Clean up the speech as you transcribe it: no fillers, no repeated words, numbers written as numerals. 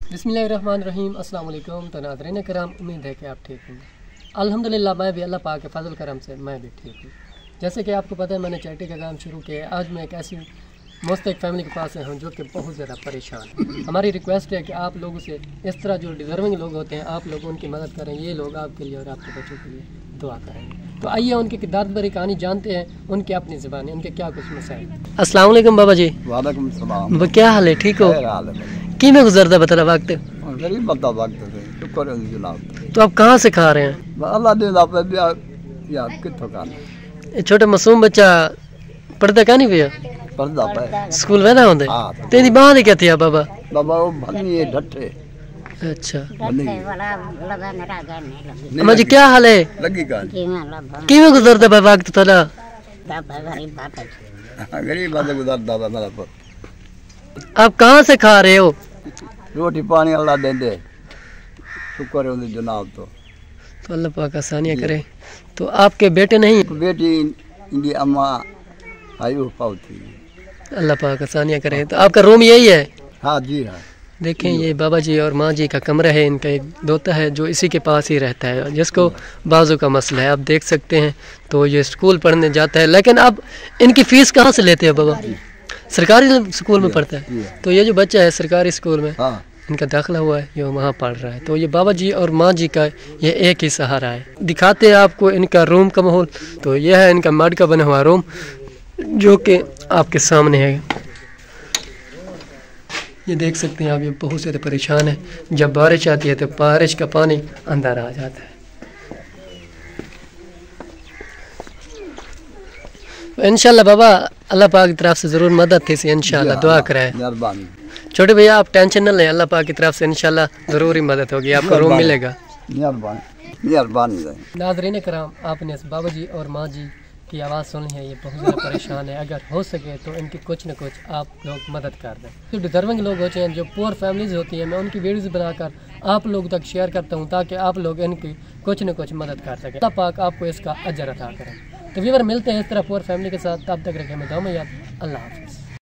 बिस्मिल्लाहिर्रहमानिर्रहीम अस्सलाम वालेकुम। तो नाज़रीन कराम, उम्मीद है कि आप ठीक होंगे। अल्हम्दुलिल्लाह मैं भी अल्लाह पाक के फजल करम से मैं भी ठीक हूँ। जैसे कि आपको पता है मैंने चैरिटी का काम शुरू किया है। आज मैं एक ऐसी मुस्तक फैमिली के पास हूँ जो कि बहुत ज़्यादा परेशान है। हमारी रिक्वेस्ट है कि आप लोगों से इस तरह जो डिज़र्विंग लोग होते हैं आप लोग उनकी मदद करें। ये लोग आपके लिए और आपके बच्चों के लिए दुआ करेंगे। तो आइए उनकी दर्द भरी कहानी जानते हैं, उनकी अपनी ज़बानी, उनके क्या कुछ मसाइल। अस्सलाम वालेकुम बाबा जी। वालेकुम सलाम। क्या हाल है, ठीक हो? कि में गुजरता बता वक्त गरीब बता वक्त शुक्र है जनाब। तो आप कहाँ से खा रहे हैं? अल्लाह दे या किथों का छोटा मासूम बच्चा पढ़ता क्या नहीं पिया पढ़दा पे स्कूल वेदा होंदे हां तेरी बांह दे क्या थी बाबा? बाबा वो भन्नी है ढट्ठे। अच्छा नहीं अम्मा जी क्या हाल है? लगी का कि में गुजरता बा वक्त थोड़ा गरीब बात गुजरदा बा मेरा पर। आप कहाँ से खा रहे हो? रोटी पानी अल्लाह दे दे शुक्र है उनके जनाब। तो अल्लाह पाक आसानियाँ करे। तो आपके बेटे नहीं? बेटी इनकी अम्मा आयु पाउती। अल्लाह पाक आसानियाँ करे। तो आपका रूम यही है? हाँ जी हाँ। देखें ये बाबा जी और माँ जी का कमरा है। इनका एक दोता है जो इसी के पास ही रहता है जिसको बाजू का मसला है, आप देख सकते हैं। तो ये स्कूल पढ़ने जाता है, लेकिन अब इनकी फ़ीस कहाँ से लेते हैं बाबा? सरकारी स्कूल में पढ़ता है। तो ये जो बच्चा है सरकारी स्कूल में इनका दाखिला हुआ है, ये वहाँ पढ़ रहा है। तो ये बाबा जी और माँ जी का ये एक ही सहारा है। दिखाते हैं आपको इनका रूम का माहौल। तो यह है इनका मड का बना हुआ रूम जो कि आपके सामने है। ये देख सकते हैं आप, ये बहुत ज़्यादा परेशान है। जब बारिश आती है तो बारिश का पानी अंदर आ जाता है। इंशाल्लाह बाबा अल्लाह पाक की तरफ से ज़रूर मदद थी सी, इंशाल्लाह दुआ कराए। छोटे भैया आप टेंशन न लें, अल्लाह पाक की तरफ से इंशाल्लाह ज़रूर ही मदद होगी, आपको रूम मिलेगा। नाज़रीन कराम, आपने इस बाबा जी और माँ जी की आवाज़ सुनी है। ये बहुत ज़्यादा परेशान है। अगर हो सके तो इनकी कुछ न कुछ आप लोग मदद कर दें। जो डिज़र्विंग लोग होते हैं, जो पुअर फैमिलीज़ होती हैं, मैं उनकी वीडियोज़ बनाकर आप लोगों तक शेयर करता हूँ ताकि आप लोग इनकी कुछ न कुछ मदद कर सकें। अल्लाह पाक आपको इसका अजर अता करें। तो व्यूअर मिलते हैं इस तरह पुअर फैमिली के साथ। तब तक रखें मैं दुआ में याद। अल्लाह हाफ़िज़।